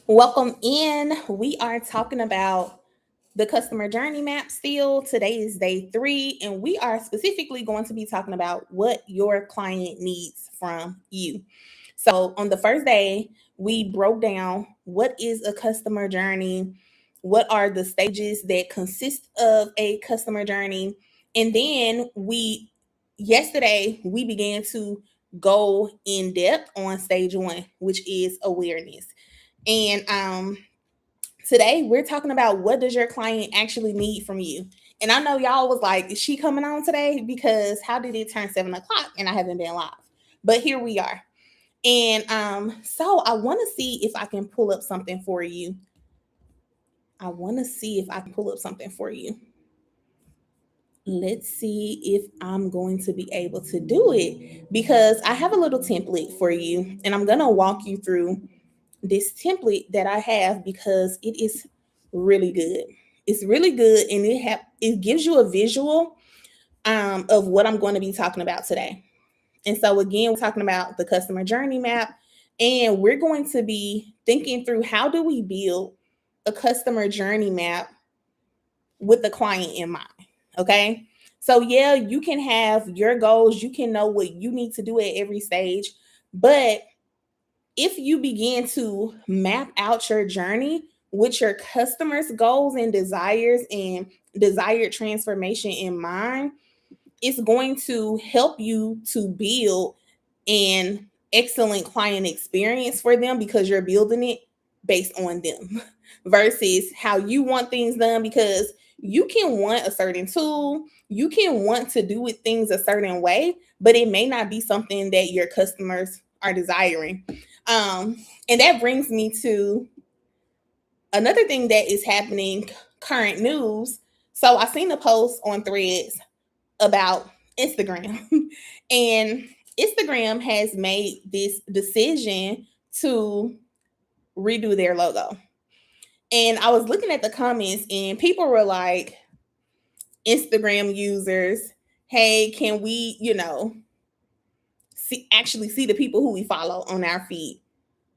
Welcome in. We are talking about the customer journey map still. Today is day 3, and we are specifically going to be talking about what your client needs from you. So, on the first day, we broke down what is a customer journey, what are the stages that consist of a customer journey, and then yesterday, we began to go in depth on stage 1, which is awareness. And today we're talking about what does your client actually need from you. And I know y'all was like, is she coming on today? Because how did it turn 7 o'clock and I haven't been live? But here we are. And so I want to see if I can pull up something for you. Let's see if I'm going to be able to do it because I have a little template for you and I'm going to walk you through this template that I have because it is really good. It's really good and it gives you a visual of what I'm going to be talking about today. And so again, we're talking about the customer journey map and we're going to be thinking through how do we build a customer journey map with the client in mind. Okay. So yeah, you can have your goals, you can know what you need to do at every stage, but if you begin to map out your journey with your customers' goals and desires and desired transformation in mind, it's going to help you to build an excellent client experience for them because you're building it based on them versus how you want things done because you can want a certain tool, you can want to do it things a certain way, but it may not be something that your customers are desiring. And that brings me to another thing that is happening, current news. So I seen a post on Threads about Instagram, and Instagram has made this decision to redo their logo. And I was looking at the comments, and people were like, Instagram users, hey, can we, actually see the people who we follow on our feed?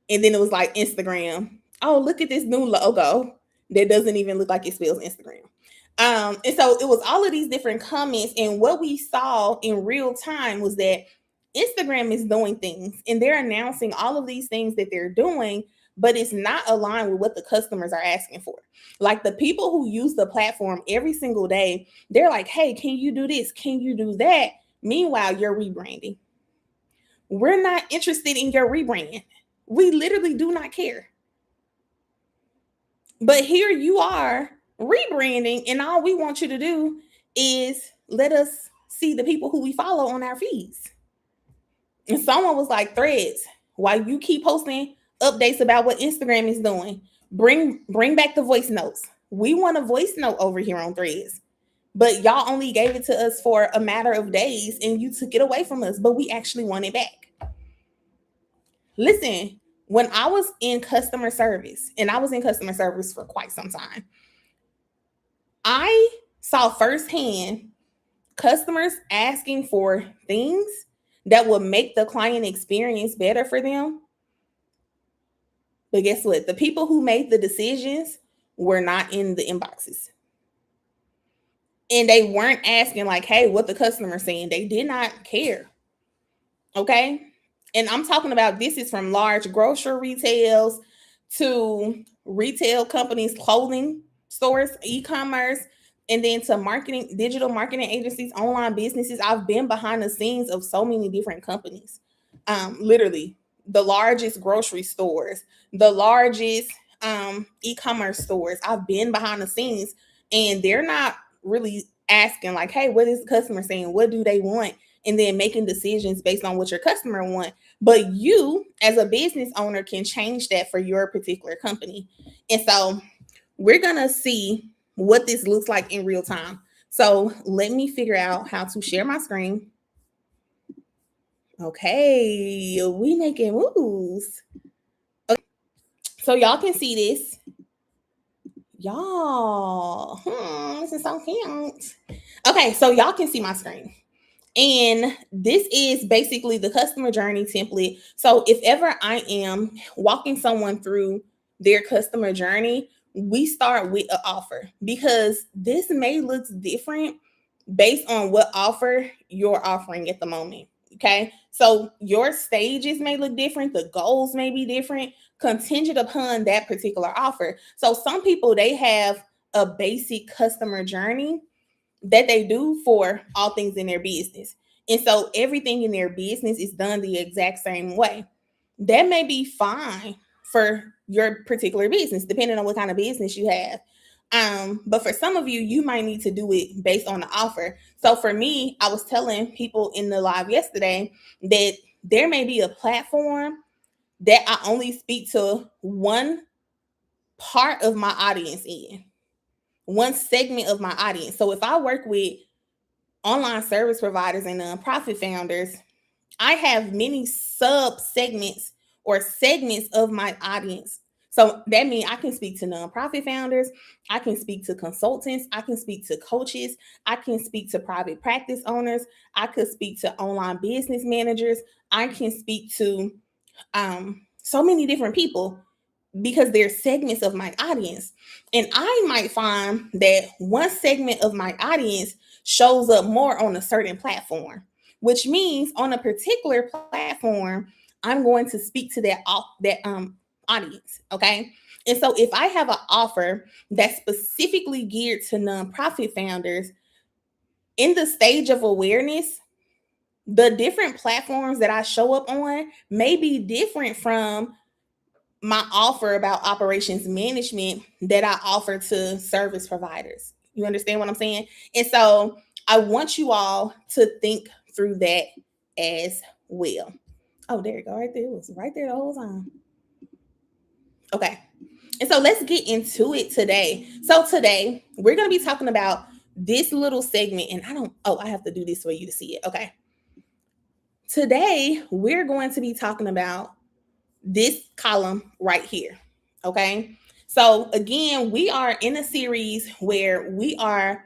And then it was like Instagram. Oh, look at this new logo that doesn't even look like it spells Instagram. And so it was all of these different comments. And what we saw in real time was that Instagram is doing things and they're announcing all of these things that they're doing, but it's not aligned with what the customers are asking for. Like the people who use the platform every single day, they're like, hey, can you do this? Can you do that? Meanwhile, you're rebranding. We're not interested in your rebrand. We literally do not care. But here you are rebranding, and all we want you to do is let us see the people who we follow on our feeds. And someone was like, Threads, why you keep posting updates about what Instagram is doing? Bring back the voice notes. We want a voice note over here on Threads. But y'all only gave it to us for a matter of days and you took it away from us, but we actually want it back. Listen, when I was in customer service, and I was in customer service for quite some time, I saw firsthand customers asking for things that would make the client experience better for them. But guess what? The people who made the decisions were not in the inboxes. And they weren't asking, like, hey, what the customer's saying. They did not care. Okay. And I'm talking about this is from large grocery retails to retail companies, clothing stores, e-commerce, and then to marketing, digital marketing agencies, online businesses. I've been behind the scenes of so many different companies. Literally, the largest grocery stores, the largest e-commerce stores. I've been behind the scenes, and they're not really asking like, "Hey, what is the customer saying? What do they want?" And then making decisions based on what your customer want. But you, as a business owner, can change that for your particular company. And so we're going to see what this looks like in real time. So let me figure out how to share my screen. Okay, we making moves. Okay, so y'all can see this. Y'all, this is so cute. Okay, so y'all can see my screen. And this is basically the customer journey template. So if ever I am walking someone through their customer journey, we start with an offer, because this may look different based on what offer you're offering at the moment. Okay. So your stages may look different, the goals may be different, contingent upon that particular offer. So some people, they have a basic customer journey that they do for all things in their business. And so everything in their business is done the exact same way. That may be fine for your particular business, depending on what kind of business you have. But for some of you, you might need to do it based on the offer. So for me, I was telling people in the live yesterday that there may be a platform that I only speak to one part of my audience in, one segment of my audience. So if I work with online service providers and nonprofit founders, I have many sub segments or segments of my audience. So that means I can speak to nonprofit founders, I can speak to consultants, I can speak to coaches, I can speak to private practice owners, I could speak to online business managers, I can speak to so many different people, because they're segments of my audience. And I might find that one segment of my audience shows up more on a certain platform, which means on a particular platform, I'm going to speak to that audience. Okay. And so if I have an offer that's specifically geared to nonprofit founders, in the stage of awareness, the different platforms that I show up on may be different from my offer about operations management that I offer to service providers. You understand what I'm saying? And so I want you all to think through that as well. Oh, there you go. Right there. It was right there the whole time. Okay. And so let's get into it today. So today we're going to be talking about this little segment. And I have to do this for you to see it. Okay. Today we're going to be talking about this column right here. Okay. So again, we are in a series where we are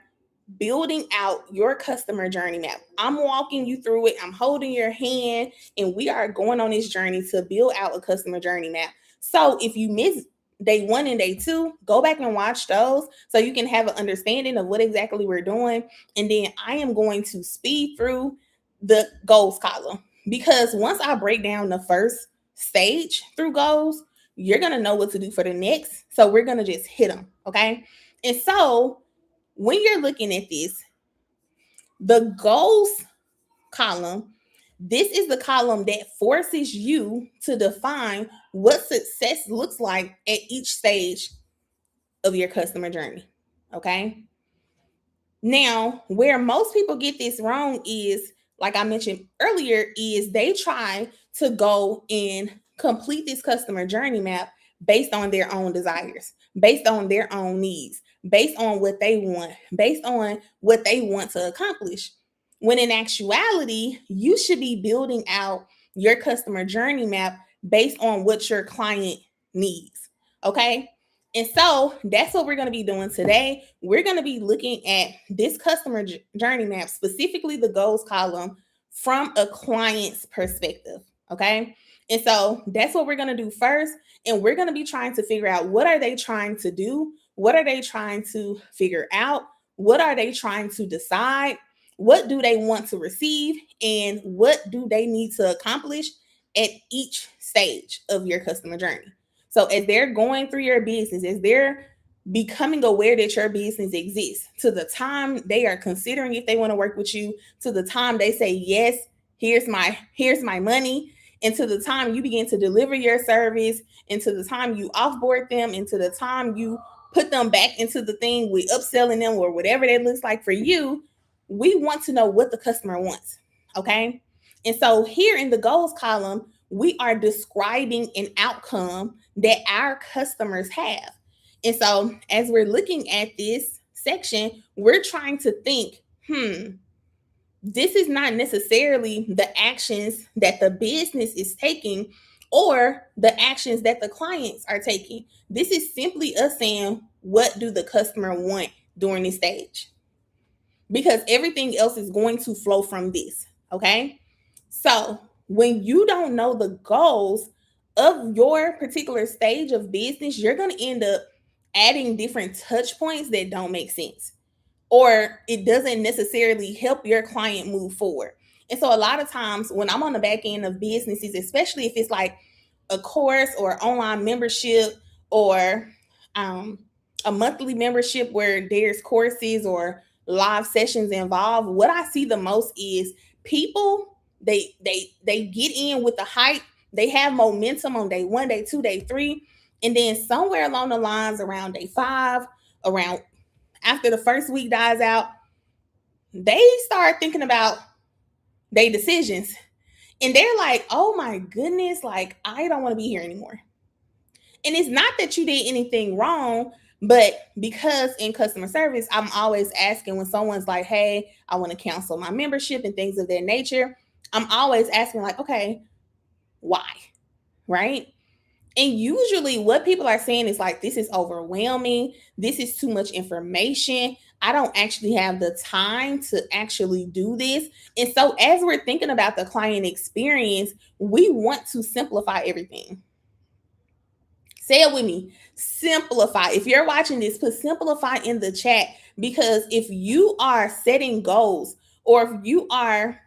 building out your customer journey map. I'm walking you through it. I'm holding your hand, and we are going on this journey to build out a customer journey map. So if you miss day 1 and day 2, go back and watch those so you can have an understanding of what exactly we're doing. And then I am going to speed through the goals column, because once I break down the first stage through goals, you're going to know what to do for the next. So we're going to just hit them. Okay. And so when you're looking at this, the goals column, this is the column that forces you to define what success looks like at each stage of your customer journey. Okay. Now, where most people get this wrong is, like I mentioned earlier, is they try to go and complete this customer journey map based on their own desires, based on their own needs, based on what they want, based on what they want to accomplish. When in actuality, you should be building out your customer journey map based on what your client needs. Okay. And so that's what we're going to be doing today. We're going to be looking at this customer journey map, specifically the goals column, from a client's perspective. Okay. And so that's what we're going to do first. And we're going to be trying to figure out, what are they trying to do? What are they trying to figure out? What are they trying to decide? What do they want to receive? And what do they need to accomplish at each stage of your customer journey? So as they're going through your business, as they're becoming aware that your business exists, to the time they are considering if they want to work with you, to the time they say, yes, here's my money, and to the time you begin to deliver your service, and to the time you offboard them, and to the time you put them back into the thing with upselling them or whatever that looks like for you, we want to know what the customer wants. Okay. And so here in the goals column, we are describing an outcome that our customers have. And so as we're looking at this section, we're trying to think, this is not necessarily the actions that the business is taking or the actions that the clients are taking. This is simply us saying, what do the customer want during this stage? Because everything else is going to flow from this. Okay. So when you don't know the goals of your particular stage of business, you're going to end up adding different touch points that don't make sense, or it doesn't necessarily help your client move forward. And so a lot of times when I'm on the back end of businesses, especially if it's like a course or online membership, or um, a monthly membership where there's courses or live sessions involved, what I see the most is people, they get in with the hype, they have momentum on day 1, day 2, day 3, and then somewhere along the lines around day 5, around after the first week dies out, they start thinking about their decisions. And they're like, oh my goodness, like, I don't want to be here anymore. And it's not that you did anything wrong, but because in customer service, I'm always asking when someone's like, hey, I want to cancel my membership and things of that nature. I'm always asking, like, okay, why? Right? And usually what people are saying is like, this is overwhelming. This is too much information. I don't actually have the time to actually do this. And so as we're thinking about the client experience, we want to simplify everything. Say it with me. Simplify. If you're watching this, put simplify in the chat, because if you are setting goals, or if you are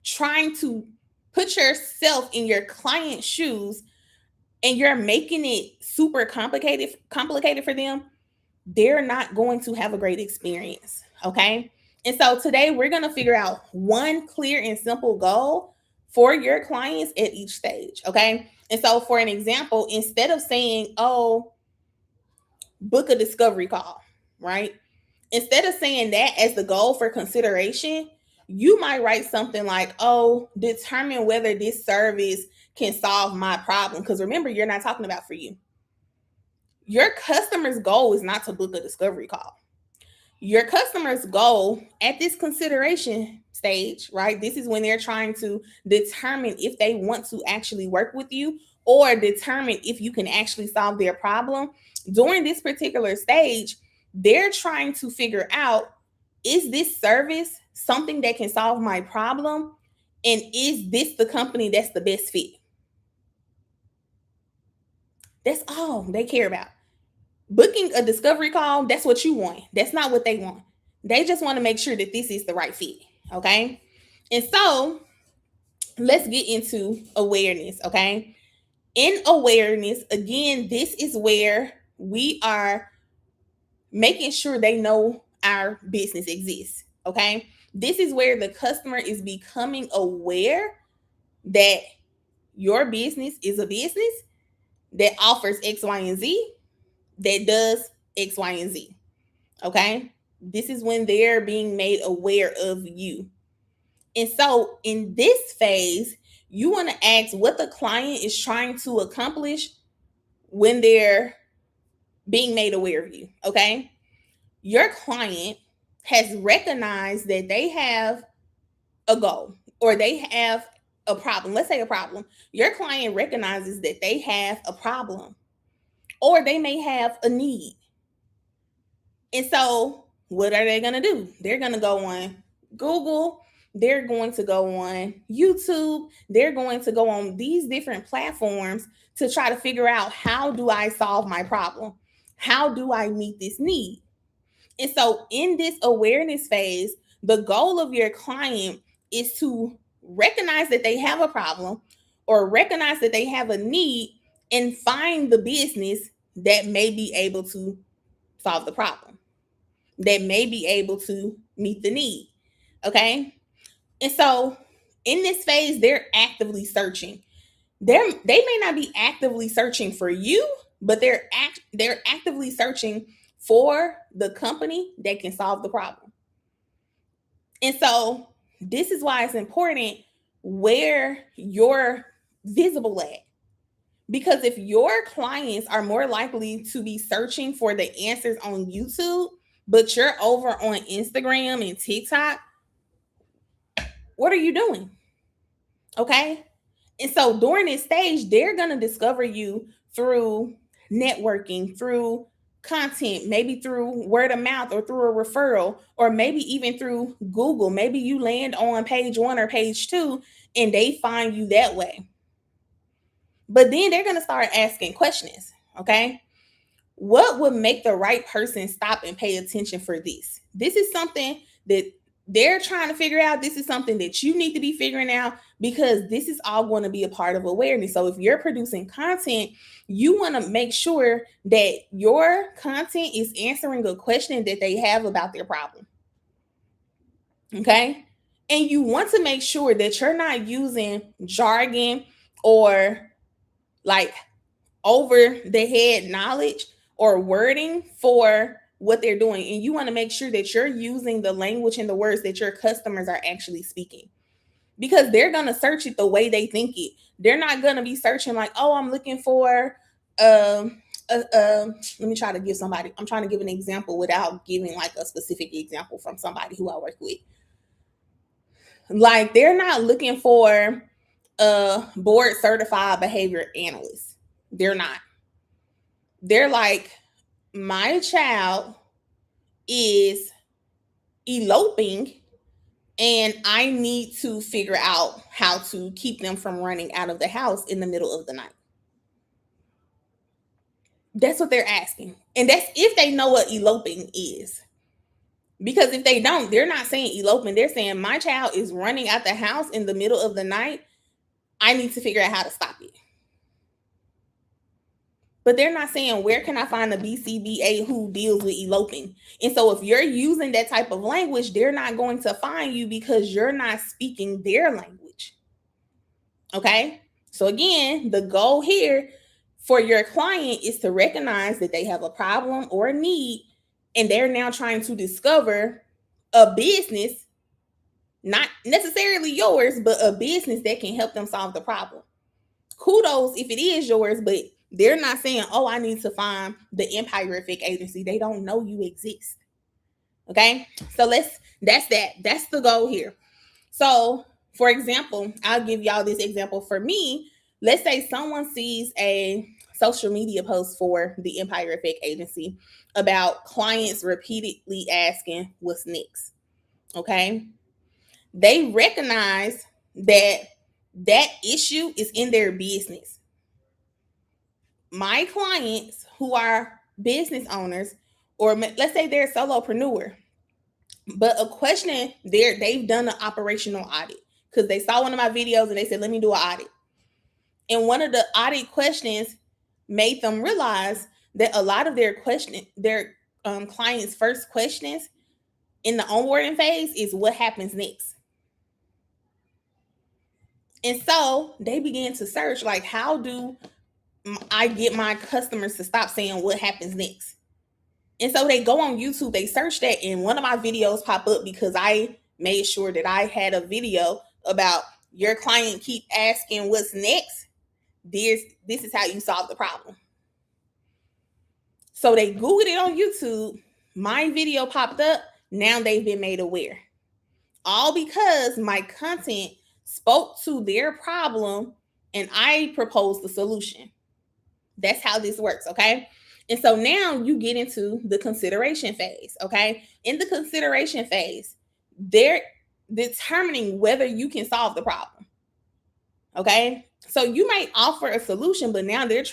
trying to put yourself in your client's shoes, and you're making it super complicated for them, they're not going to have a great experience. Okay. And so today we're going to figure out one clear and simple goal for your clients at each stage. Okay. And so for an example, instead of saying, oh, book a discovery call, right? Instead of saying that as the goal for consideration, you might write something like, oh, determine whether this service can solve my problem. Because remember, you're not talking about for you. Your customer's goal is not to book a discovery call. Your customer's goal at this consideration stage, right? This is when they're trying to determine if they want to actually work with you, or determine if you can actually solve their problem. During this particular stage, they're trying to figure out, is this service something that can solve my problem? And is this the company that's the best fit? That's all they care about. Booking a discovery call, that's what you want. That's not what they want. They just want to make sure that this is the right fit. Okay. And so let's get into awareness. Okay. In awareness, again, this is where we are making sure they know our business exists. Okay. This is where the customer is becoming aware that your business is a business that offers X, Y, and Z, that does X, Y, and Z. Okay. This is when they're being made aware of you. And so in this phase, you want to ask what the client is trying to accomplish when they're being made aware of you. Okay. Your client has recognized that they have a goal, or they have a problem. Let's say a problem. Your client recognizes that they have a problem, or they may have a need. And so what are they going to do? They're going to go on Google. They're going to go on YouTube. They're going to go on these different platforms to try to figure out, how do I solve my problem? How do I meet this need? And so in this awareness phase, the goal of your client is to recognize that they have a problem, or recognize that they have a need, and find the business that may be able to solve the problem, that may be able to meet the need. Okay. And so in this phase, they're actively searching. They may not be actively searching for you, but they're actively searching for the company that can solve the problem. And so this is why it's important where you're visible at. Because if your clients are more likely to be searching for the answers on YouTube, but you're over on Instagram and TikTok, what are you doing? Okay. And so during this stage, they're going to discover you through networking, through content, maybe through word of mouth, or through a referral, or maybe even through Google. Maybe you land on page 1 or page 2 and they find you that way. But then they're going to start asking questions. Okay. What would make the right person stop and pay attention for this? This is something that they're trying to figure out. This is something that you need to be figuring out, because this is all going to be a part of awareness. So if you're producing content, you want to make sure that your content is answering a question that they have about their problem. Okay. And you want to make sure that you're not using jargon or like over the head knowledge or wording for what they're doing. And you want to make sure that you're using the language and the words that your customers are actually speaking, because they're going to search it the way they think it. They're not going to be searching like, oh, I'm looking for, let me try to give somebody, I'm trying to give an example without giving like a specific example from somebody who I work with. Like, they're not looking for a board certified behavior analyst. They're not. They're like, my child is eloping and I need to figure out how to keep them from running out of the house in the middle of the night. That's what they're asking. And that's if they know what eloping is. Because if they don't, they're not saying eloping. They're saying my child is running out the house in the middle of the night. I need to figure out how to stop it. But they're not saying, where can I find a BCBA who deals with eloping? And so if you're using that type of language, they're not going to find you because you're not speaking their language. Okay? So again, the goal here for your client is to recognize that they have a problem or a need, and they're now trying to discover a business, not necessarily yours, but a business that can help them solve the problem. Kudos if it is yours, but they're not saying, oh, I need to find the Empire Effect agency. They don't know you exist. Okay. So that's the goal here. So for example, I'll give y'all this example for me. Let's say someone sees a social media post for the Empire Effect agency about clients repeatedly asking what's next. Okay. They recognize that issue is in their business. My clients who are business owners, or let's say they're a solopreneur, but a question they've done an operational audit because they saw one of my videos and they said, let me do an audit. And one of the audit questions made them realize that a lot of their clients' first questions in the onboarding phase is what happens next. And so they began to search, like, how do I get my customers to stop saying what happens next? And so they go on YouTube, they search that, and one of my videos pop up because I made sure that I had a video about your client keep asking what's next. This is how you solve the problem. So they Googled it on YouTube. My video popped up. Now they've been made aware. All because my content spoke to their problem and I proposed the solution. That's how this works, okay? And so now you get into the consideration phase, okay? In the consideration phase, they're determining whether you can solve the problem, okay? So you might offer a solution, but now they're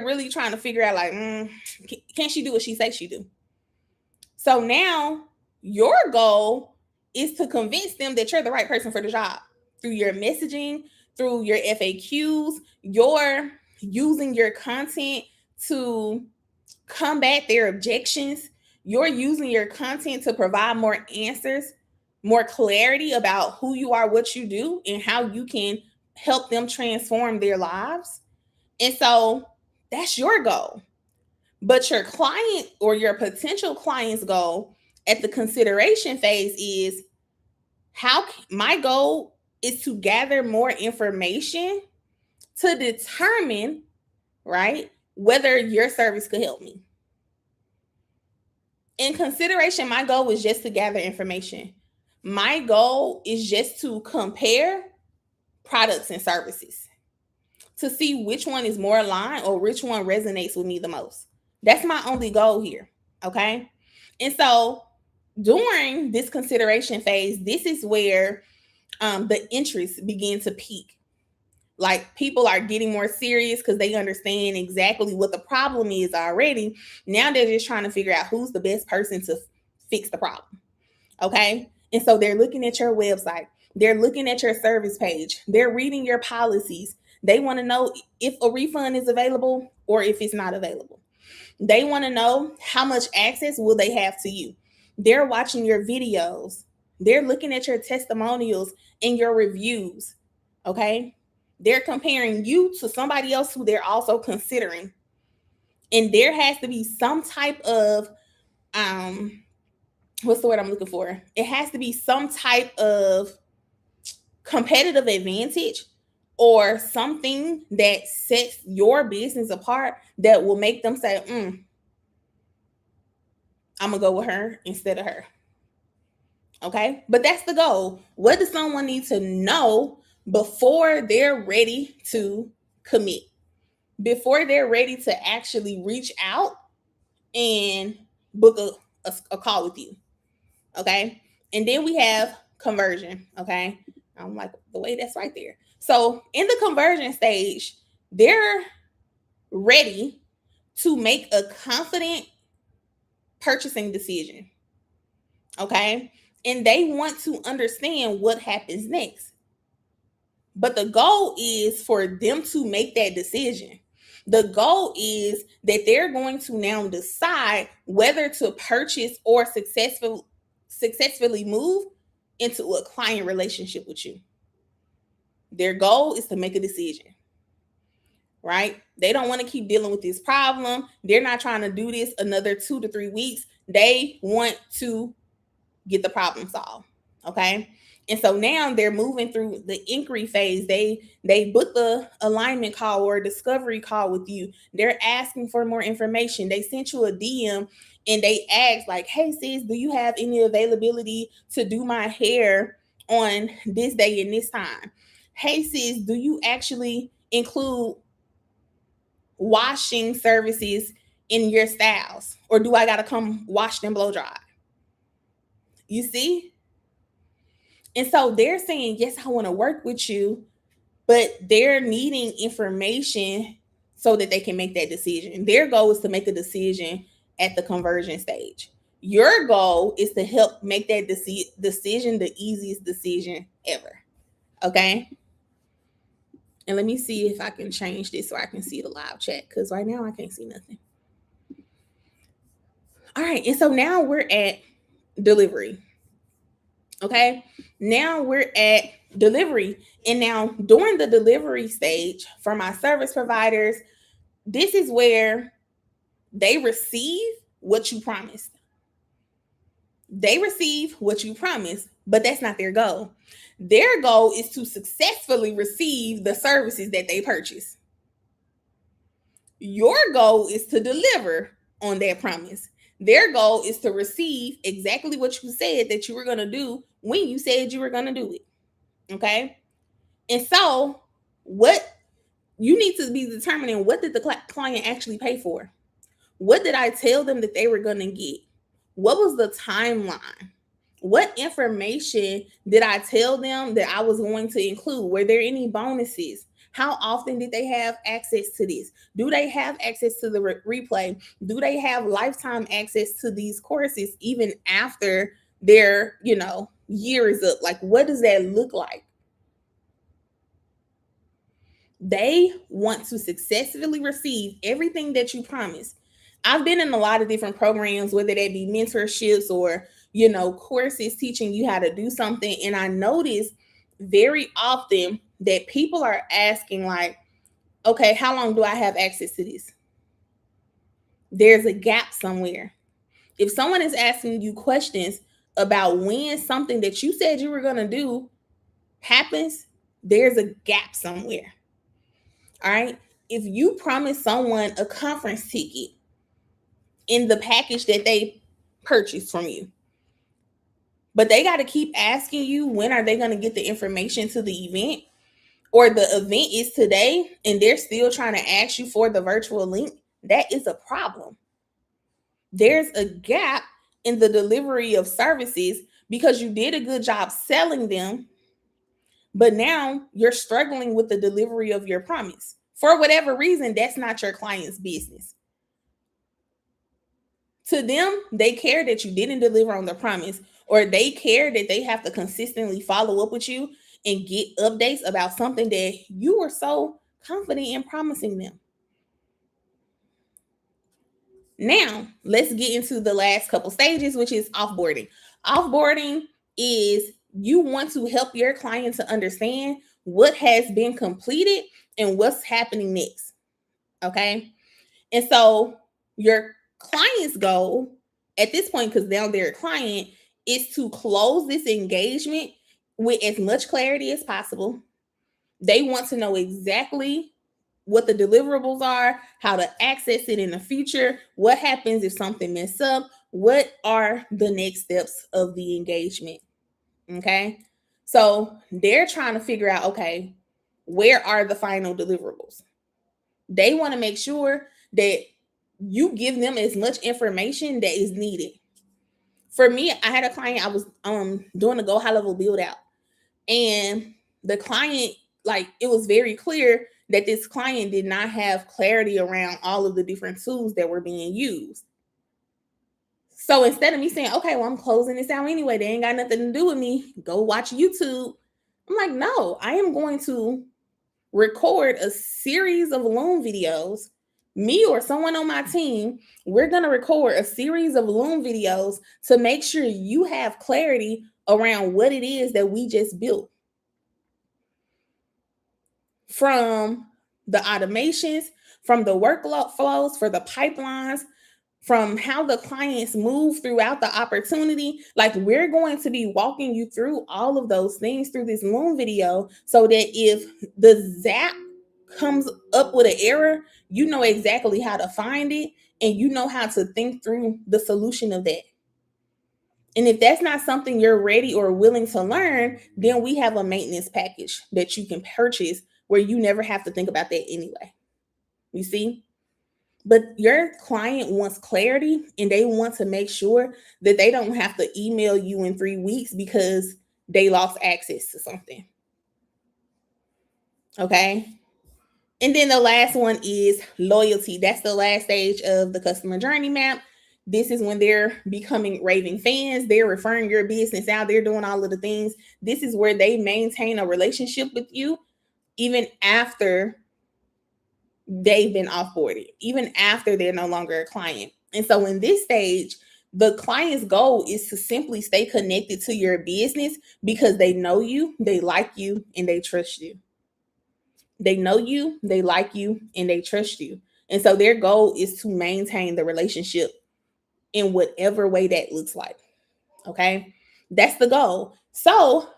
really trying to figure out, like, can she do what she says she do? So now your goal is to convince them that you're the right person for the job through your messaging, through your FAQs, you're using your content to combat their objections. You're using your content to provide more answers, more clarity about who you are, what you do, and how you can help them transform their lives. And so that's your goal. But your client or your potential client's goal at the consideration phase is my goal is to gather more information to determine, right, whether your service could help me. In consideration, my goal was just to gather information. My goal is just to compare products and services to see which one is more aligned or which one resonates with me the most. That's my only goal here, okay? And so during this consideration phase, this is where the interest begin to peak. Like people are getting more serious because they understand exactly what the problem is already. Now they're just trying to figure out who's the best person to fix the problem. Okay. And so they're looking at your website, they're looking at your service page, they're reading your policies. They want to know if a refund is available or if it's not available. They want to know how much access will they have to you. They're watching your videos. They're looking at your testimonials and your reviews. Okay. They're comparing you to somebody else who they're also considering. And there has to be some type of what's the word I'm looking for? It has to be some type of competitive advantage or something that sets your business apart that will make them say, I'm gonna go with her instead of her. Okay. But that's the goal. What does someone need to know before they're ready to commit? Before they're ready to actually reach out and book a call with you. Okay. And then we have conversion. Okay. I'm like, the way that's right there. So in the conversion stage, they're ready to make a confident purchasing decision. Okay. And they want to understand what happens next. But the goal is for them to make that decision. The goal is that they're going to now decide whether to purchase or successfully move into a client relationship with you. Their goal is to make a decision, right? They don't want to keep dealing with this problem. They're not trying to do this another 2 to 3 weeks. They want to get the problem solved. Okay. And so now they're moving through the inquiry phase. They book the alignment call or a discovery call with you. They're asking for more information. They sent you a DM and they ask like, hey sis, do you have any availability to do my hair on this day and this time? Hey sis, do you actually include washing services in your styles? Or do I gotta come wash them blow dry? You see? And so they're saying, yes, I want to work with you, but they're needing information so that they can make that decision. Their goal is to make a decision at the conversion stage. Your goal is to help make that decision the easiest decision ever. Okay. And let me see if I can change this so I can see the live chat, because right now I can't see nothing. All right. And so now we're at delivery. Okay. Now we're at delivery. And now during the delivery stage for my service providers, this is where they receive what you promised. They receive what you promised, but that's not their goal. Their goal is to successfully receive the services that they purchase. Your goal is to deliver on that promise. Their goal is to receive exactly what you said that you were going to do when you said you were going to do it. Okay. And so what you need to be determining, what did the client actually pay for? What did I tell them that they were going to get? What was the timeline? What information did I tell them that I was going to include? Were there any bonuses? How often did they have access to this? Do they have access to the replay? Do they have lifetime access to these courses even after their, year is up? Like, what does that look like? They want to successfully receive everything that you promised. I've been in a lot of different programs, whether they be mentorships or, courses teaching you how to do something. And I notice very often that people are asking like, okay, how long do I have access to this? There's a gap somewhere. If someone is asking you questions about when something that you said you were going to do happens, there's a gap somewhere. All right. If you promise someone a conference ticket in the package that they purchased from you, but they got to keep asking you, when are they going to get the information to the event? Or the event is today and they're still trying to ask you for the virtual link, that is a problem. There's a gap in the delivery of services because you did a good job selling them, but now you're struggling with the delivery of your promise. For whatever reason, that's not your client's business. To them, they care that you didn't deliver on the promise, or they care that they have to consistently follow up with you and get updates about something that you were so confident in promising them. Now, let's get into the last couple stages, which is offboarding. Offboarding is you want to help your client to understand what has been completed and what's happening next. Okay. And so your client's goal at this point, because now they're a client, is to close this engagement with as much clarity as possible. They want to know exactly what the deliverables are, how to access it in the future, what happens if something messes up, what are the next steps of the engagement. Okay. So they're trying to figure out, okay, where are the final deliverables? They want to make sure that you give them as much information that is needed. For me, I had a client, I was doing a Go High Level build out, and the client, like, it was very clear that this client did not have clarity around all of the different tools that were being used. So instead of me saying, okay, well, I'm closing this out anyway, they ain't got nothing to do with me, go watch YouTube, I'm like, no, I am going to record a series of Loom videos. Me or someone on my team, we're going to record a series of Loom videos to make sure you have clarity around what it is that we just built. From the automations, from the workflows, for the pipelines, from how the clients move throughout the opportunity. Like, we're going to be walking you through all of those things through this Loom video, so that if the zap comes up with an error, you know exactly how to find it, and you know how to think through the solution of that. And if that's not something you're ready or willing to learn, then we have a maintenance package that you can purchase where you never have to think about that anyway. You see? But your client wants clarity, and they want to make sure that they don't have to email you in 3 weeks because they lost access to something. Okay? And then the last one is loyalty. That's the last stage of the customer journey map. This is when they're becoming raving fans. They're referring your business out. They're doing all of the things. This is where they maintain a relationship with you even after they've been offboarded, even after they're no longer a client. And so in this stage, the client's goal is to simply stay connected to your business because they know you, they like you, and they trust you. They know you, they like you, and they trust you. And so their goal is to maintain the relationship in whatever way that looks like. Okay. That's the goal. So,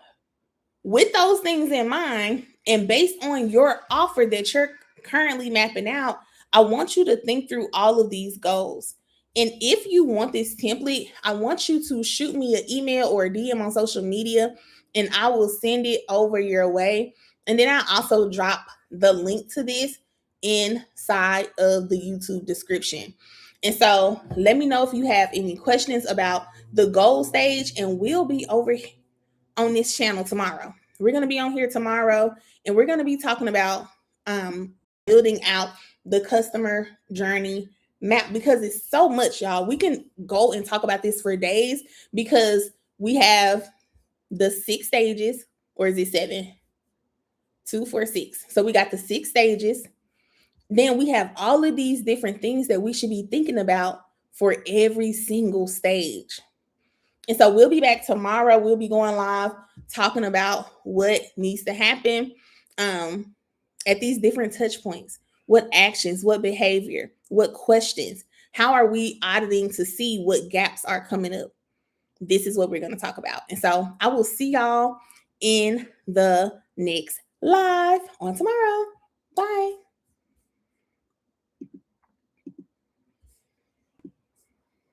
with those things in mind, and based on your offer that you're currently mapping out, I want you to think through all of these goals. And if you want this template, I want you to shoot me an email or a DM on social media, and I will send it over your way. And then I also drop the link to this inside of the YouTube description. And so let me know if you have any questions about the goal stage, and we'll be over on this channel tomorrow. We're going to be on here tomorrow, and we're going to be talking about building out the customer journey map, because it's so much, y'all. We can go and talk about this for days because we have the 6 stages, or is it 7? 2, 4, 6. So we got the 6 stages. Then we have all of these different things that we should be thinking about for every single stage. And so we'll be back tomorrow. We'll be going live talking about what needs to happen at these different touch points. What actions, what behavior, what questions, how are we auditing to see what gaps are coming up? This is what we're going to talk about. And so I will see y'all in the next live on tomorrow. Bye.